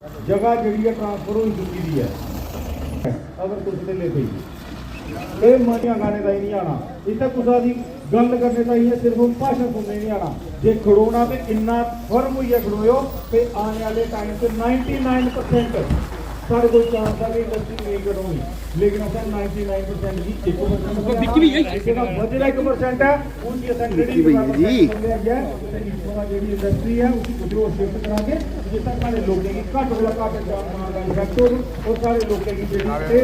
जगह जी ट्रांसफर हो चुकी दी है अगर कुछ ले थी ये मनिया गाने का ही नहीं आना इतना कुछ की गल करने का ही है सिर्फ भाषण सुनने नहीं आना जे खड़ोना तो इन्ना फर्म हुई है खड़ोयो कि आने वाले टाइम से 99% साढ़े कोई चांस है कि इंडस्ट्री नहीं करोगी लेकिन असल 99% की 1% है उनकी इंडस्ट्री है उसकी कुछ शिफ्ट करा के जिस तक सारे लोगों की घट वाला घट इफेक्ट हो और सारे लोगों की यहाँ से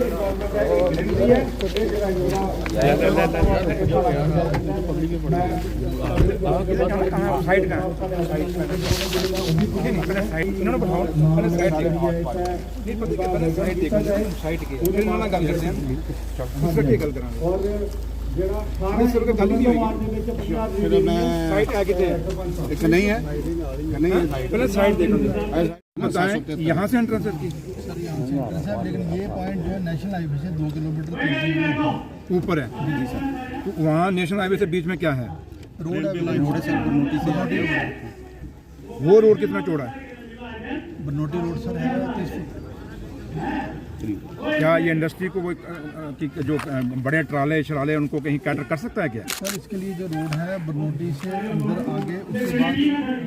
एंट्रेंस की लेकिन ये पॉइंट जो है नेशनल हाईवे से 2 किलोमीटर ऊपर है जी सर। तो वहाँ नेशनल हाईवे से बीच में क्या है? रोड है सर बनोटी से वो रोड कितना चौड़ा है? बनोटी रोड सर है 30 फुट। क्या ये इंडस्ट्री को वो कि जो बड़े ट्राले शराले उनको कहीं कैटर कर सकता है क्या? सर इसके लिए जो रोड है बनोटी से अंदर आगे उसके बाद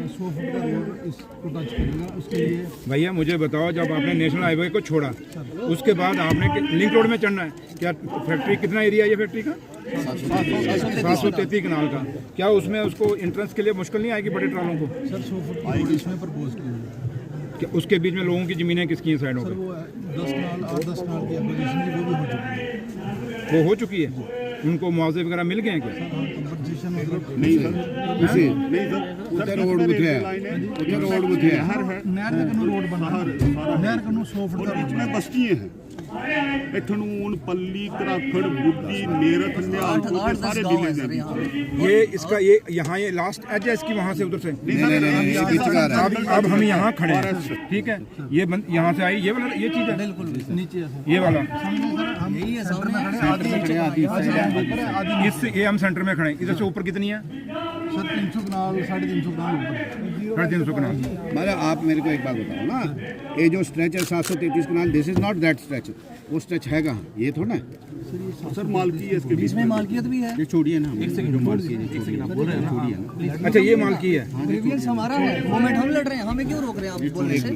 100 फुट का रोड इसको टच करेगा उसके लिए। भैया मुझे बताओ जब आपने नेशनल हाईवे को छोड़ा उसके बाद आपने लिंक रोड में चढ़ना है क्या? फैक्ट्री कितना एरिया है ये फैक्ट्री का? 733 कनाल का। क्या उसमें उसको एंट्रेंस के लिए मुश्किल नहीं आएगी बड़े ट्रालों को? सर 100 फुट की रोड इसमें प्रपोज की है। उसके बीच में लोगों की जमीनें किसकी साइडों पर? वो 10 कनाल 8-10 कनाल की एप्लीकेशन थी वो भी हो चुकी है। वो हो चुकी है? उनको मुआवजे वगैरह मिल गए हैं क्या? कंपनसेशन मतलब नहीं सर रोड बुथे है रोड बुथे है नहर का रोड बना नहर का 100 फुट का रोड में बस्तियां हैं इथनून पल्ली कराखड़ बुद्धि मेरठ न्याल सारे जिले हैं ये इसका ये यहाँ ये लास्ट एज है इसकी वहाँ से उधर से अब हम यहाँ खड़े हैं ठीक है ये यहाँ से आई ये वाला ये चीज़ है बिल्कुल नीचे ये वाला यही है सामने इससे ये हम सेंटर में खड़े इधर से ऊपर कितनी है? सर 300 कनाल 350 कनाल ऊपर 350 कनाल। मतलब आप मेरे को एक बात बताओ ना ये जो स्ट्रेच है 733 canal this is not that stretch वो स्ट्रेच है कहाँ? ये थोड़ा सर मालकी है इसके बीच में मालकियत भी है। ये छोड़िए ना एक सेकंड बोल रहे हैं छोड़िए ना। अच्छा ये मालकी है प्रीवियस हमारा है मोमेंट हम लड़ रहे हैं हमें क्यों रोक रहे हैं आप बोलने से?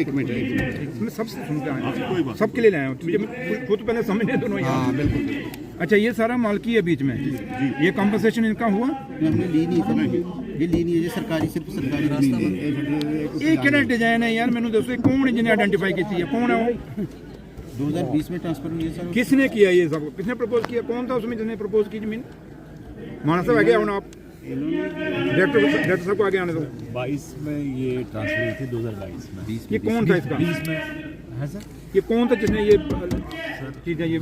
एक मिनट सबसे सुनते हैं सबके लिए लाए मुझे खुद पहले समझने दोनों। हाँ बिल्कुल। अच्छा ये सारा मालकी है बीच में ये कंपनसेशन इनका हुआ? हमने ली नहीं ये ली नहीं है सरकारी सिर्फ सरकारी रास्ता ये क्या डिजाइन है यार मैंने दोस्तों कौन है जिन्हें आइडेंटिफाई की है कौन है वो? 2020 में ट्रांसफर हुई है सर। किसने किया ये सब? किसने प्रपोज किया? कौन था उसमें जिसने प्रपोज की जमीन? माना साहब आगे आओ ना आप डायरेक्टर साहब को आगे आने दो। 22 में ये ट्रांसफर हुई थी 2022 में। ये कौन था इसका? 20 में है सर। ये कौन था जिसने ये ठीक है ये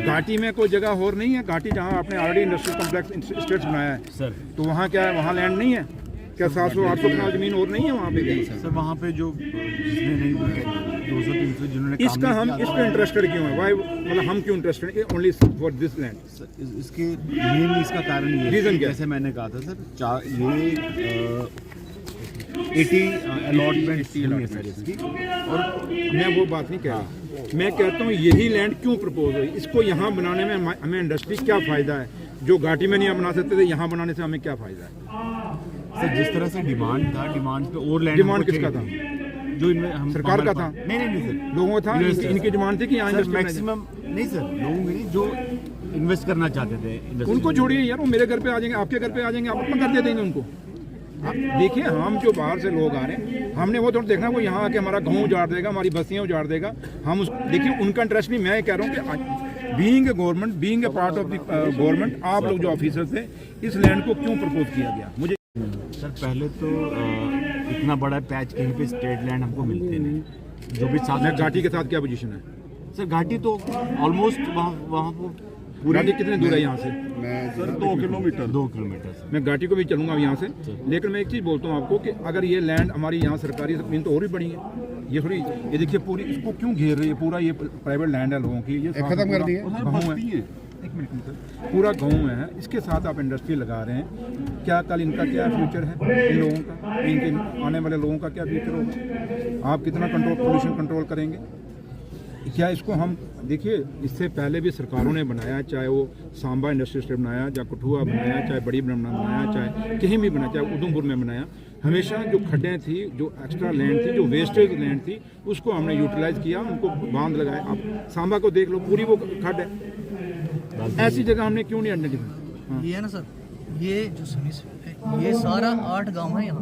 घाटी में कोई जगह और नहीं है? घाटी जहाँ आपने ऑलरेडी इंडस्ट्रियल कॉम्प्लेक्स स्टेट्स बनाया है सर तो वहाँ क्या है? वहाँ लैंड नहीं है क्या? 700-800 कनाल जमीन और नहीं है वहाँ पे? सर वहाँ पे जो जिसने नहीं 200-300 जिन्होंने इसका हम इस पे इंटरेस्टेड क्यों है? वाई मतलब हम क्यों इंटरेस्टेड है ओनली फॉर दिस लैंड? इसके मेन इसका कारण ये रीजन क्या? जैसे मैंने कहा था सर ये 80 अलॉटमेंट है सर इसकी। और मैं वो बात नहीं कह रहा मैं कहता हूँ यही लैंड क्यों प्रपोज हुई? इसको यहाँ बनाने में हमें इंडस्ट्री क्या फ़ायदा है? जो घाटी में नहीं बना सकते थे यहाँ बनाने से हमें क्या फ़ायदा है? सर जिस तरह से डिमांड था डिमांड पे और लैंड डिमांड किसका था? जो हम सरकार का था? नहीं सर लोगों का था इनकी डिमांड थी कि यहाँ मैक्सिमम नहीं सर लोगों की जो इन्वेस्ट करना चाहते थे उनको छोड़िए यार वो मेरे घर पे आ जाएंगे आपके घर पे आ जाएंगे आप अपना कर दे देंगे उनको। आप देखिए हम जो बाहर से लोग आ रहे हैं हमने वो थोड़ा देखना वो यहाँ आके हमारा गाँव उजाड़ देगा हमारी बस्तियाँ उजाड़ देगा हम उस देखिए उनका इंटरेस्ट नहीं। मैं कह रहा हूँ कि being a government being a part of the government आप लोग जो ऑफिसर थे इस लैंड को क्यों प्रपोज किया गया? मुझे सर पहले तो इतना बड़ा पैच कहीं पे स्टेट लैंड हमको मिलते नहीं जो भी साथ घाटी के साथ क्या पोजीशन है? सर घाटी तो ऑलमोस्ट वहाँ पूरी घाटी कितने दूर है यहाँ से? Sir 2 kilometre 2 kilometre. मैं घाटी को भी चलूँगा यहाँ से लेकिन मैं एक चीज़ बोलता हूँ आपको कि अगर ये लैंड हमारी यहाँ सरकारी जमीन तो और भी बड़ी है ये थोड़ी ये देखिए पूरी इसको क्यों घेर रही है? पूरा ये प्राइवेट लैंड है लोगों की ये खत्म कर दिए गाँव है एक मिनट सर, पूरा गांव है, इसके साथ आप इंडस्ट्री लगा रहे हैं, क्या कल इनका क्या फ्यूचर है, इन लोगों का, इनके आने वाले लोगों का क्या फ्यूचर होगा? आप कितना पोल्यूशन कंट्रोल करेंगे? क्या इसको हम देखिए, इससे पहले भी सरकारों ने बनाया, चाहे वो सांबा इंडस्ट्री स्टेट बनाया, चाहे कठुआ बनाया, चाहे बड़ी ब्रह्मणा बनाया, चाहे कहीं भी बनाया, चाहे उधमपुर में बनाया, हमेशा जो खड्डें थी, जो एक्स्ट्रा लैंड थी, जो वेस्टेज लैंड थी, उसको हमने यूटिलाइज किया, उनको बांध लगाए। आप सांबा को देख लो, पूरी वो खड्ड है, ऐसी जगह हमने क्यों नहीं आइडेंटिफाई? ये है ना सर, ये जो ये सारा 8 गांव है, यहाँ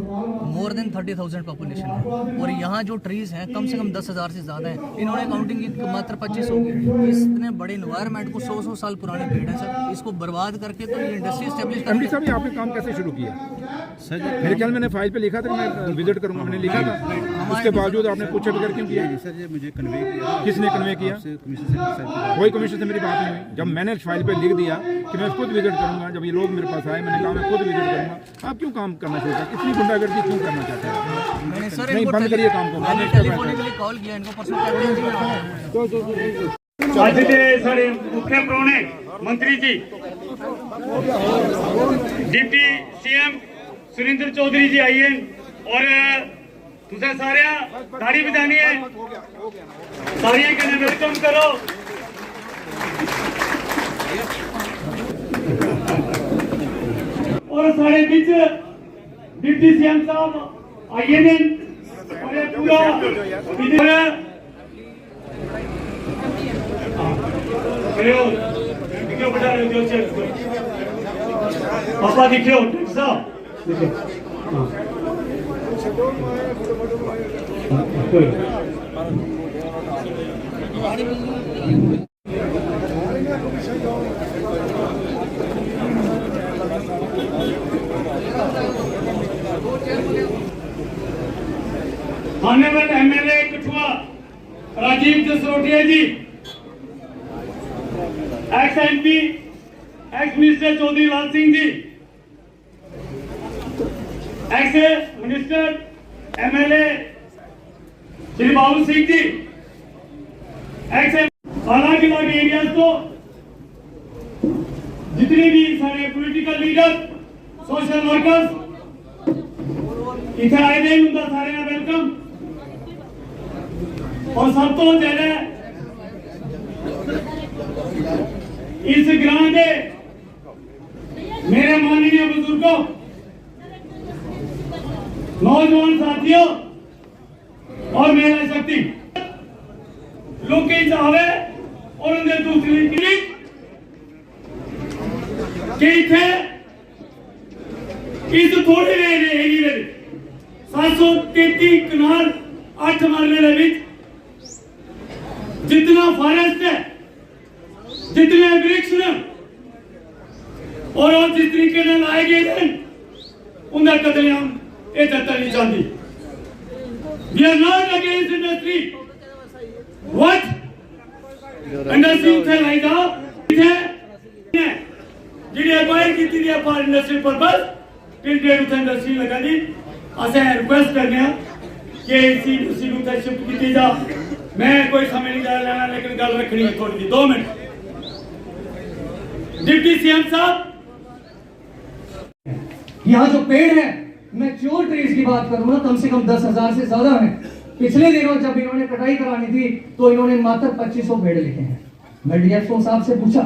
मोर देन 30,000 पॉपुलेशन है, और यहाँ जो ट्रीज हैं कम से कम 10,000 से ज़्यादा है। इन्होंने काउंटिंग की मात्र 25 होगी। इतने बड़े इन्वायरमेंट को 100 साल पुराने पेड़ हैं सर, इसको बर्बाद करके तो ये इंडस्ट्री एस्टेब्लिश एमडी साहब, ये आपने काम कैसे शुरू किया? सर मेरे ख्याल मैंने फाइल पे लिखा था कि मैं विजिट करूंगा, मैंने लिखा था, उसके बावजूद आपने पूछे बगैर क्यों किया? सर ये मुझे कन्वे किया। किसने कन्वे किया? कोई कमीशन से मेरी बात नहीं हुई। जब मैंने फाइल पे लिख दिया कि मैं खुद विजिट करूंगा, जब ये लोग मेरे पास आए, मैंने कहा मैं खुद विजिट करूंगा। आप क्यों काम करना चाहते हैं? इतनी गुंडागर्दी क्यों करना चाहते हैं? मैंने सर नहीं, बंद करिए काम को। मैंने टेलीफोनिकली कॉल किया इनको, परसों कहते हैं जी मैं आ रहा हूं। ਅੱਜ ਦੇ ਸਾਡੇ ਮੁੱਖ ਪ੍ਰਾਹੁਣੇ ਮੰਤਰੀ ਜੀ ਡਿਪਟੀ ਸੀਐਮ ਸੁਰਿੰਦਰ ਚੌਧਰੀ ਜੀ ਆਏ ਹਨ, ਔਰ ਤੁਸੀਂ ਸਾਰਿਆਂ ਤਾੜੀ ਵਜਾਣੀ ਹੈ, ਸਾਰਿਆਂ ਕਨੇ ਵੈਲਕਮ ਕਰੋ। और साढ़े बीच डिप्टी सीएम साहब आइए ने, और ये पूरा दिखियो बेटा, पापा दिखियो साहब, honourable MLA Kathua Rajeev Jasrotia ji, ex MP ex minister Chaudhary Lal Singh ji, ex minister MLA Shri Babu Singh ji, ex अलग अलग एरियाज को जितने भी सारे पॉलिटिकल लीडर, सोशल वर्कर्स इतने आए थे, उनका सारे का वेलकम। और सब तो ज्यादा इस ग्रां के मेरे माननीय बुजुर्गों, नौजवान साथियों और महिला शक्ति लोग चाहे, और उनके दूसरी कि थे इस थोड़ी रहेगी 733 कनाल 8 मरले जितना फॉरेस्ट है, जितने वृक्ष ने, और जिस तरीके से लाए गए थे, उनका कतलेआम ये दत्ता नहीं चाहती। We are not against industry, what industry उठे लाई जाओ, जिन्हें एक्वायर की थी for industry purpose, till date उठे इंडस्ट्री लगा दी। असें रिक्वेस्ट करने कि इसी उसे शिफ्ट की जा। मैं कोई समय नहीं जा लेना, लेकिन गल रखनी है थोड़ी सी, 2 मिनट। डिप्टी सीएम साहब, यहाँ जो पेड़ है, मैच्योर ट्रीज की बात करूँ ना, कम से कम 10,000 से ज्यादा है। पिछले दिनों जब इन्होंने कटाई करानी थी तो इन्होंने मात्र 2500 पेड़ लिखे हैं। मैं डीएफओ साहब से पूछा,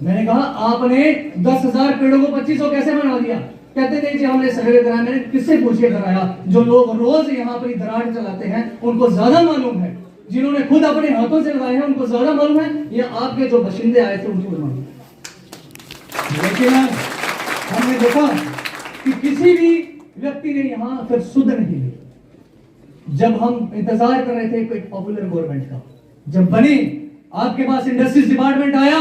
मैंने कहा आपने 10,000 पेड़ों को 2500 कैसे बना दिया? कहते थे जी हमने सर्वे कराया। मैंने किससे पूछ के कराया? जो लोग रोज यहाँ पर दरार चलाते हैं उनको ज्यादा मालूम है, जिन्होंने खुद अपने हाथों से लगाए हैं उनको ज्यादा मालूम है, या आपके जो बशिंदे आए थे उनको मालूम है। लेकिन हमने देखा कि किसी भी व्यक्ति ने यहाँ फिर सुध नहीं ली। जब हम इंतजार कर रहे थे कोई पॉपुलर गवर्नमेंट का, जब बनी, आपके पास इंडस्ट्रीज डिपार्टमेंट आया,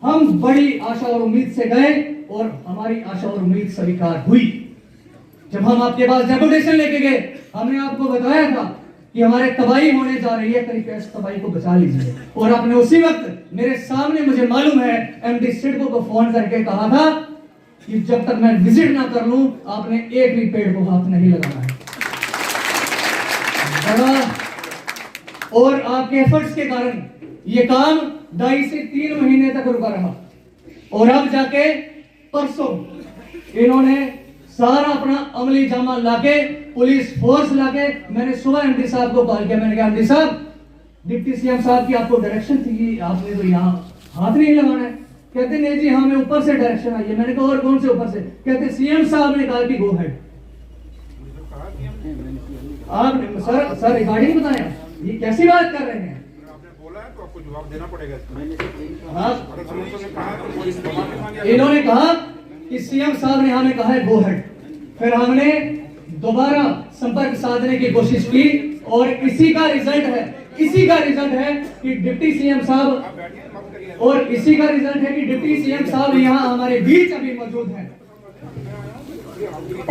हम बड़ी आशा और उम्मीद से गए और हमारी आशा और उम्मीद स्वीकार हुई। जब हम आपके पास डेपुटेशन लेके गए, हमने आपको बताया था कि हमारे तबाही होने जा रही है, कृपया इस तबाही को बचा लीजिए। और आपने उसी वक्त मेरे सामने, मुझे मालूम है, एमडी सिडको को फोन करके कहा था कि जब तक मैं विजिट ना कर लूं, आपने एक भी पेड़ को हाथ नहीं लगाना है। बड़ा और आपके एफर्ट्स के कारण ये काम 2.5 से 3 महीने तक रुका रहा और अब जाके परसों इन्होंने सारा अपना अमली जामा लाके पुलिस फोर्स लाके, मैंने सुबह एमडी साहब को कॉल किया, मैंने कहा एमडी साहब डिप्टी सीएम साहब की आपको डायरेक्शन थी कि आपने तो यहाँ हाथ नहीं लगाना है। कहते नहीं जी हमें ऊपर से डायरेक्शन आई है। मैंने कहा और कौन से ऊपर से? कहते सीएम साहब ने कहा कि गो है। आप सर रिकॉर्डिंग बताया, ये कैसी बात कर रहे हैं? बोला है तो आपको जवाब देना पड़ेगा। इन्होंने कहा कि सीएम साहब ने हमें कहा है गो हेड। फिर हमने दोबारा संपर्क साधने की कोशिश की और इसी का रिजल्ट है कि डिप्टी सीएम साहब यहाँ हमारे बीच अभी मौजूद हैं।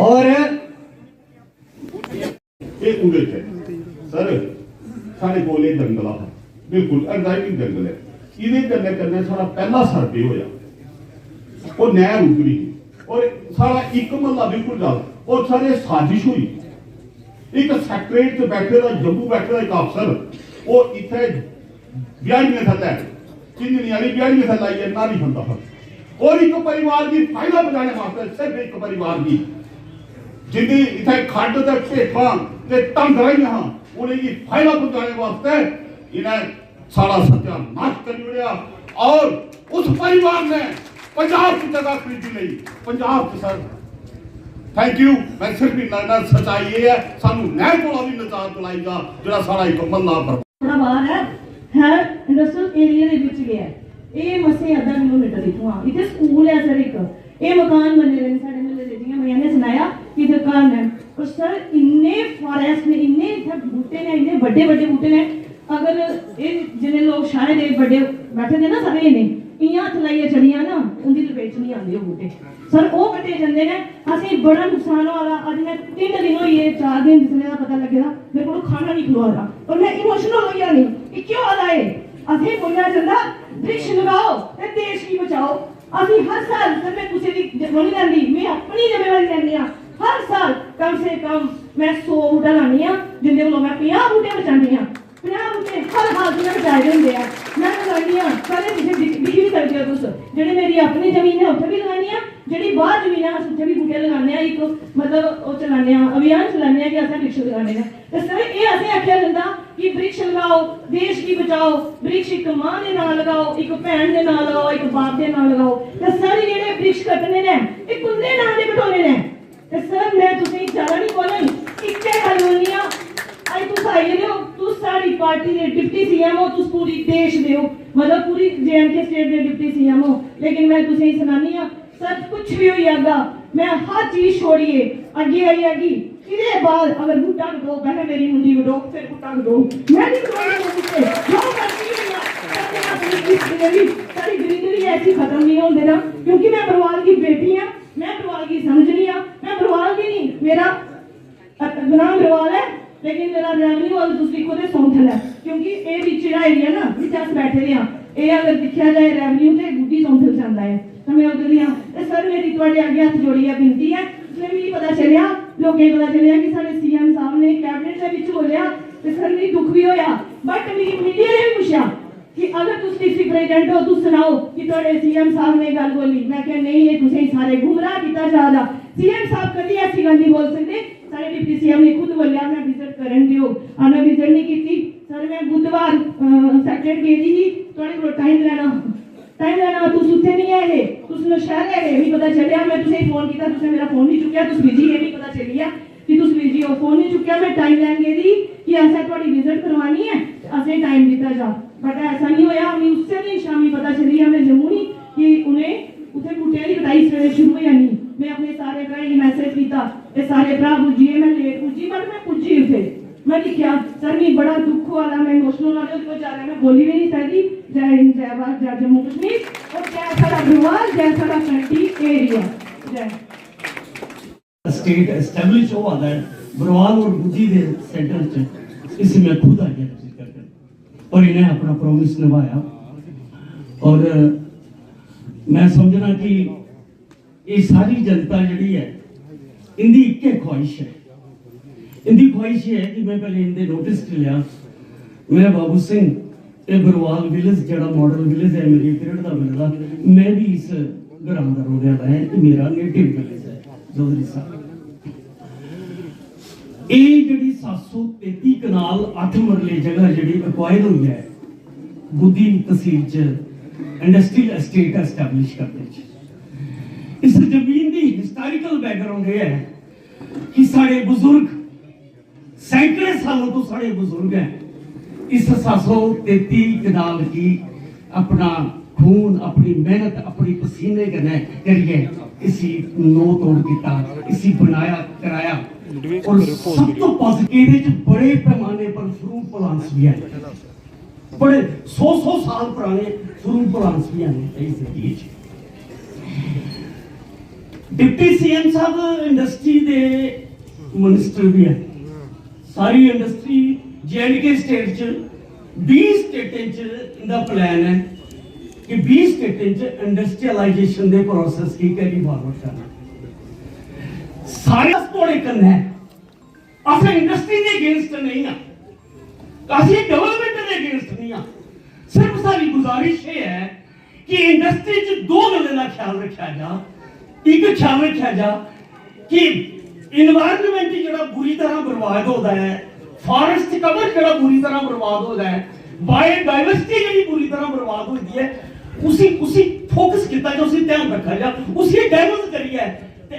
और ਇਹ ਉਹਦੇ ਚ ਸਰ ਸਾਡੇ ਕੋਲੇ ਜੰਗਲ ਆ, ਬਿਲਕੁਲ ਐਗਜ਼ਾਈਟਿੰਗ ਜੰਗਲ ਹੈ। ਇਹਦੇ ਕੰਨੇ ਕੰਨੇ ਸਾਡਾ ਪਹਿਲਾ ਸਰਵੇ ਹੋਇਆ, ਉਹ ਨਹਿਰ ਉਤਰੀ ਔਰ ਸਾਡਾ ਇੱਕ ਮਹੱਲਾ ਬਿਲਕੁਲ ਗੱਲ ਉਹ ਸਾਰੇ ਸਾਜ਼ਿਸ਼ ਹੋਈ। ਇੱਕ ਸੈਕਟਰੀਏਟ ਚ ਬੈਠੇ ਦਾ ਜੰਮੂ ਬੈਠੇ ਦਾ ਇੱਕ ਅਫਸਰ ਉਹ ਇੱਥੇ ਵਿਆਹੀਆਂ ਥੱਲੇ ਚਿੰਨੀ ਵਾਲੀ ਵਿਆਹੀਆਂ ਥੱਲੇ ਆਈ ਨਾ ਨਹੀਂ ਹੁੰਦਾ और एक परिवार की फायदा बचाने वास्ते सिर्फ एक परिवार की जिंदी इथे खड्ड ते भेठा ते तंग रही उन्हें की फायदा पहुंचाने वास्ते इन्हें सारा सत्यानाश कर दिया और उस परिवार ने पंजाब की जगह खरीदी नहीं। पंजाब की सर थैंक यू। मैं सिर्फ नजर सच्चाई ये है सानू नहर कोला भी निजात दिलाएगा जेड़ा सारा एक मल्ला पर बाहर है इंडस्ट्रियल एरिया ਦੇ ਵਿੱਚ ਗਿਆ ਇਹ ਮਸੇ ਅੱਧਾ ਕਿਲੋਮੀਟਰ ਇਥੋਂ ਆ ਇੱਥੇ ਸਕੂਲ ਹੈ ਸਰ ਇੱਕ ਇਹ ਮਕਾਨ ਬਣੇ ਨੇ ਸਾਡੇ ਮਹੱਲੇ ਦੇ ਦੀਆਂ ਮੈਂ ਨੇ ਸੁਣਾਇਆ ਕਿ ਦੁਕਾਨ ਹੈ और सर इन्ने फॉरेस्ट ने इन्ने इधर बूटे ने इन्ने बड़े बड़े बूटे ने अगर ये जिन्हें लोग शायद ये बड़े बैठे थे ना सारे ने इयां थलाइया चढ़ियां ना उनकी लपेट नहीं आती बूटे सर वो कटे जाते हैं असं बड़ा नुकसान वाला अज मैं 3 दिन हुई है 4 दिन जिसने का पता लगे मेरे को खाना नहीं खिलवा रहा और मैं इमोशनल हुई नहीं कि क्यों आ रहा है असं बोलिया जाता वृक्ष लगाओ देश की बचाओ असं हर साल सर मैं किसी की नहीं लैंदी मैं अपनी जिम्मेवारी लैंदी हाँ हर साल कम से कम मैं 100 बूटा लानी हाँ जिंदे को मैं 50 बूटे बचानी हाँ 50 बूटे हर हाल में बचाए होंगे मैं लगानी हाँ सारे पिछले दिख भी सकते हो तुम जी मेरी अपनी जमीन है उत्थे भी लगानी हाँ जी बाहर जमीन है उत्थे भी बूटे लगाने एक मतलब वो चलाने अभियान चलाने कि असें वृक्ष लगाने तो सर ये असें आख्या जाता कि वृक्ष लगाओ देश की बचाओ वृक्ष एक मां के नाल लगाओ एक भैन के नाल लगाओ एक बाप के नाल लगाओ तो सर ये वृक्ष कटने ने ये कुंदे नाल दे बिठाने ने तो सर मैं तुसें ज्यादा नहीं बोलनी इक्के गल बोलनी आ अज तुस आई हो तुस साडी पार्टी दे डिप्टी सीएम हो तुस पूरी देश दे हो मतलब पूरी जेएंडके स्टेट दे डिप्टी सीएम हो लेकिन मैं तुसें सुनानी आ सर कुछ भी हो जाएगा मैं हर चीज छोड़िए आगे आई आगी इसके बाद अगर बूटा कटो पहले मेरी मुंडी कटो फिर बूटा कटो मैं नहीं कटोगी जो करती सारी ग्रीनरी ऐसी खत्म नहीं हो देना क्योंकि मैं बरवाल की बेटी हाँ मैं बरवाल की समझ नहीं हाँ मैं बरवाल की नहीं मेरा नाम बरवाल है लेकिन मेरा रेवन्यू वाल दूसरी खुद सौंथल है क्योंकि ये बिचड़ा एरिया ना जिसे अस बैठे हाँ ये अगर देखा जाए रेवन्यू तो गुड्डी सौंथल जाता है तो मैं उधर हाँ सर मेरी थोड़े आगे हाथ जोड़ी है बिनती है इसलिए भी पता चलिया लोगों को पता चलिया कि सारे सीएम साहब ने कैबिनेट के विच बोलिया तो सर मेरी दुख भी होया बट मेरी मीडिया ने भी पूछा कि अगर तुम डिस्ट्रिक्ट प्रेजिडेंट हो तुम सुनाओ कि थोड़े सीएम साहब ने गल बोली मैं क्या नहीं ये तुसें सारे गुमराह किया जा रहा सीएम साहब कभी ऐसी गल नहीं बोल सकते सारे डिप्टी सीएम ने खुद बोलिया मैं विजिट करन दियो मैं विजिट नहीं की सर मैं बुधवार सैटरडे गेदी ही थोड़े को टाइम लेना तुस उत्थे नहीं आए तुस शहर है भी पता चलिया मैं तुसें फोन किया तुसें मेरा फोन नहीं चुकिया तुस बिजी है भी पता चलिया कि तुस बिजी हो फोन नहीं चुकिया मैं टाइम लैन गेदी कि असें थोड़ी विजिट करवानी है असें टाइम दिता जा बट ऐसा नहीं होया हमें उससे दिन शामी पता चली हमें जम्मू नहीं कि उन्हें उसे बूटियां की कटाई सवेरे शुरू हो जानी मैं अपने सारे भरा की मैसेज किया ये सारे भरा पुज्जिए मैं लेट पुज्जी बट मैं पुज्जी उसे मैं लिखा सर मैं बड़ा दुख वाला मैं इमोशनल वाले उसको जा रहा मैं बोली भी नहीं सकती जय हिंद जय भारत जय जम्मू कश्मीर और जय सारा बरवाल जय सारा कंट्री एरिया जय स्टेट एस्टैब्लिश हुआ है बरवाल और गुज्जी के सेंटर च इसी में खुद आ गया और इन्हें अपना प्रॉमिस निभाया और मैं समझना कि ये सारी जनता जी है इनकी एक ख्वाहिश है इनकी ख्वाहिश ये है कि मैं पहले इनके नोटिस लिया मैं बाबू सिंह ਇਹ ਬਰਵਾਲ ਵਿਲੇਜ ਜਿਹੜਾ ਮਾਡਲ ਵਿਲੇਜ ਹੈ ਮੇਰੀ ਪੀਰੀਅਡ ਦਾ ਮਿਲਦਾ ਮੈਂ ਵੀ ਇਸ ਗ੍ਰਾਮ ਦਾ ਰਹਿਣ ਵਾਲਾ ਹਾਂ ਇਹ ਮੇਰਾ ਨੇਟਿਵ ਵਿਲੇਜ ਹੈ ਚੌਧਰੀ ਸਾਹਿਬ ਇਹ ਜਿਹੜੀ 733 ਕਨਾਲ 8 ਮਰਲੇ ਜਗ੍ਹਾ ਜਿਹੜੀ ਅਕਵਾਇਰ ਹੋਈ ਹੈ ਬੁੱਧੀ ਤਹਿਸੀਲ ਚ ਇੰਡਸਟਰੀਅਲ ਐਸਟੇਟ ਐਸਟੈਬਲਿਸ਼ ਕਰਨੇ ਚ ਇਸ ਜ਼ਮੀਨ ਦੀ ਹਿਸਟੋਰੀਕਲ ਬੈਕਗ੍ਰਾਉਂਡ ਇਹ ਹੈ कि साढ़े बुजुर्ग सैकड़े सालों तो साढ़े बुजुर्ग हैं इस 733 कनाल की अपना खून अपनी मेहनत अपनी पसीने करिए इसी नो तोड़ किया इसी बनाया कराया और सब तो पॉजिटिव बड़े पैमाने पर फ्रूट प्लांट्स भी हैं बड़े 100 साल पुराने फ्रूट प्लांट्स भी हैं डिप्टी सीएम साहब इंडस्ट्री दे मिनिस्टर भी है सारी इंडस्ट्री जे&के स्टेट च 20 स्टेटें च इंदा प्लान है कि 20 स्टेटें च इंडस्ट्रियलाइजेशन दे प्रोसेस की कैरी फॉरवर्ड करना सारे थोड़े करना है अस इंडस्ट्री दे अगेंस्ट नहीं है असी डेवलपमेंट दे अगेंस्ट नहीं है सिर्फ सारी गुजारिश ये है कि इंडस्ट्री च दो गल्लां दा ख्याल रखा जा एक ख्याल रखा जा कि इन्वायरमेंट जरा बुरी तरह बर्बाद होता है फॉरेस्ट कवर जरा बुरी तरह बर्बाद होता है बायोडाइवर्सिटी जड़ी बुरी तरह बर्बाद होती है उसी फोकस किया जा उसी ध्यान रखा जा उसी डैमेज करिए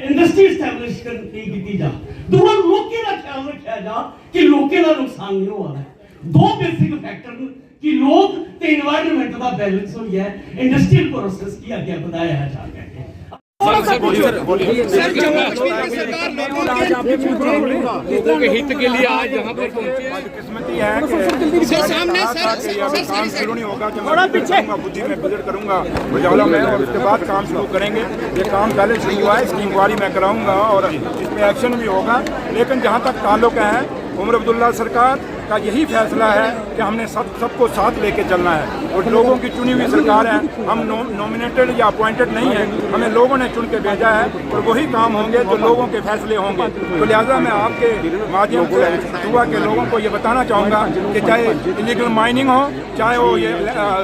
इंडस्ट्री एस्टैब्लिश की जा दूसरा लोकें का ख्याल रखा जा कि लोकें का नुकसान नहीं हो रहा है दो बेसिक फैक्टर कि लोग ते इन्वायरमेंट का बैलेंस हो गया इंडस्ट्रियल प्रोसेस की आगे बढ़ाया जा रहा है सर जम्मू कश्मीर की सरकार लोगों के हित के लिए आज यहाँ पर किस्मती है कि सामने काम शुरू नहीं होगा कि मैं करूँगा बुद्धि में विजिट करूँगा उजाला में और उसके बाद काम शुरू करेंगे ये काम पहले शुरू हुआ है इसकी इंक्वायरी मैं कराऊँगा और इसमें एक्शन भी होगा लेकिन जहाँ तक ताल्लुक है उमर अब्दुल्ला सरकार का यही फैसला है कि हमने सबको साथ लेके चलना है और लोगों की चुनी हुई सरकार है हम नॉमिनेटेड या अपॉइंटेड नहीं है हमें लोगों ने चुन के भेजा है और वही काम होंगे जो लोगों के फैसले होंगे तो लिहाजा मैं आपके माध्यम से दुआ के लोगों को ये बताना चाहूँगा कि चाहे इलीगल माइनिंग हो चाहे वो ये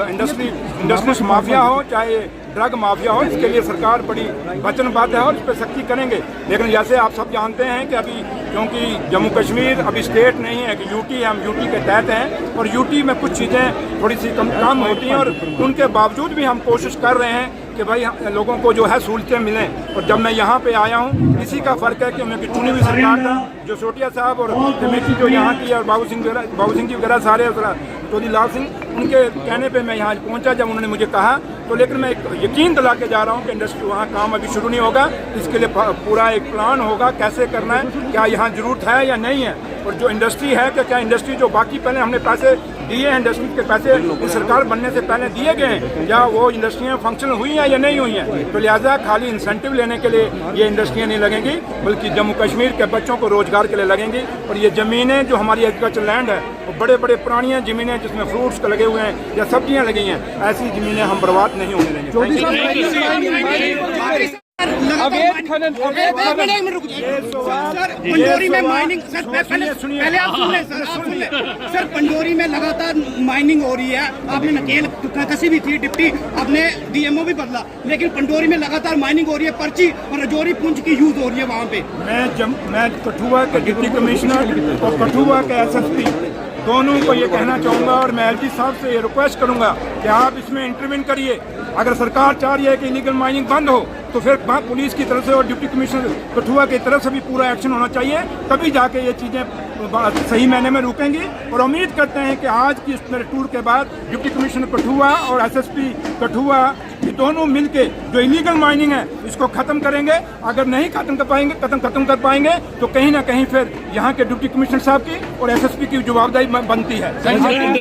इंडस्ट्रीज माफिया हो चाहे ड्रग माफिया हो इसके लिए सरकार बड़ी वचनबद्ध है और इस पर सख्ती करेंगे लेकिन जैसे आप सब जानते हैं कि अभी क्योंकि जम्मू कश्मीर अभी स्टेट नहीं है कि यूटी है हम यूटी के तहत हैं और यूटी में कुछ चीज़ें थोड़ी सी कम होती हैं और उनके बावजूद भी हम कोशिश कर रहे हैं कि भाई लोगों को जो है सहूलतें मिलें और जब मैं यहाँ पे आया हूँ इसी का फ़र्क है कि उनकी चुनी हुई सरकार था जो सोटिया साहब और कमेटी जो यहाँ की और बाबू सिंह जी वगैरह सारे चौधरी लाल सिंह उनके कहने पे मैं यहाँ पहुँचा जब उन्होंने मुझे कहा तो लेकिन मैं यकीन दिला के जा रहा हूँ कि इंडस्ट्री वहाँ काम अभी शुरू नहीं होगा इसके लिए पूरा एक प्लान होगा कैसे करना है क्या यहाँ ज़रूरत है या नहीं है और जो इंडस्ट्री है कि क्या इंडस्ट्री जो बाकी पहले हमने पैसे दिए हैं इंडस्ट्री के पैसे इस सरकार बनने से पहले दिए गए हैं या वो इंडस्ट्रियाँ फंक्शनल हुई हैं या नहीं हुई हैं तो लिहाजा खाली इंसेंटिव लेने के लिए ये इंडस्ट्रियाँ नहीं लगेंगी बल्कि जम्मू कश्मीर के बच्चों को रोजगार के लिए लगेंगी और ये ज़मीनें जो हमारी एग्रीकल्चर लैंड है वो बड़े बड़े पुरानी ज़मीनें जिसमें फ्रूट्स लगे हुए हैं या सब्जियाँ लगी हैं ऐसी ज़मीनें हम बर्बाद नहीं होने देंगे पंडोरी में माइनिंग सर पहले आप सुन ले सर पंडोरी में लगातार माइनिंग हो रही है आपने नकेल कसी भी थी डिप्टी आपने डीएमओ भी बदला लेकिन पंडोरी में लगातार माइनिंग हो रही है पर्ची और रजौरी पुंज की यूज हो रही है वहाँ पे मैं कठुआ के डिप्टी कमिश्नर और कठुआ के एसएसपी दोनों को ये कहना चाहूँगा और मैं एलजी साहब से ये रिक्वेस्ट करूँगा कि आप इसमें इंटरवीन करिए अगर सरकार चाह रही है कि इलीगल माइनिंग बंद हो तो फिर पुलिस की तरफ से और डिप्टी कमिश्नर कठुआ की तरफ से भी पूरा एक्शन होना चाहिए तभी जाके ये चीज़ें सही मायने में रुकेंगी और उम्मीद करते हैं कि आज की इस मेरे टूर के बाद डिप्टी कमिश्नर कठुआ और एसएसपी कठुआ ये दोनों मिलके जो इलीगल माइनिंग है इसको खत्म करेंगे अगर नहीं खत्म कर पाएंगे तो कहीं ना कहीं फिर यहाँ के डिप्टी कमिश्नर साहब की और एसएसपी की जवाबदारी बनती है